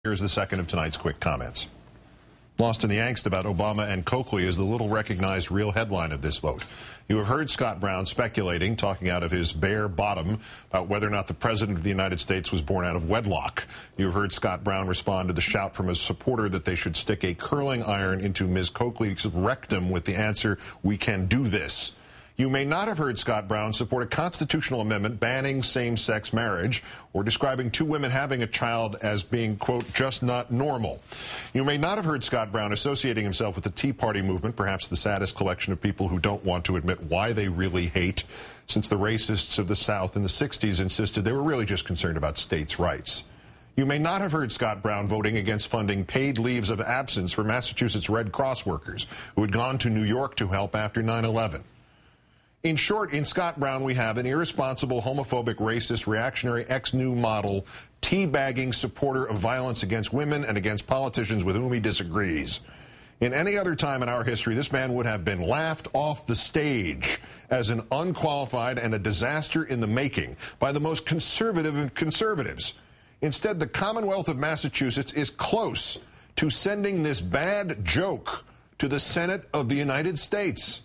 Here's the second of tonight's quick comments. Lost in the angst about Obama and Coakley is the little recognized real headline of this vote. You have heard Scott Brown speculating, talking out of his bare bottom, about whether or not the President of the United States was born out of wedlock. You have heard Scott Brown respond to the shout from a supporter that they should stick a curling iron into Ms. Coakley's rectum with the answer, "We can do this." You may not have heard Scott Brown support a constitutional amendment banning same-sex marriage or describing two women having a child as being, quote, just not normal. You may not have heard Scott Brown associating himself with the Tea Party movement, perhaps the saddest collection of people who don't want to admit why they really hate, since the racists of the South in the 60s insisted they were really just concerned about states' rights. You may not have heard Scott Brown voting against funding paid leaves of absence for Massachusetts Red Cross workers who had gone to New York to help after 9/11. In short, in Scott Brown, we have an irresponsible, homophobic, racist, reactionary, ex-new model, teabagging supporter of violence against women and against politicians with whom he disagrees. In any other time in our history, this man would have been laughed off the stage as an unqualified and a disaster in the making by the most conservative of conservatives. Instead, the Commonwealth of Massachusetts is close to sending this bad joke to the Senate of the United States.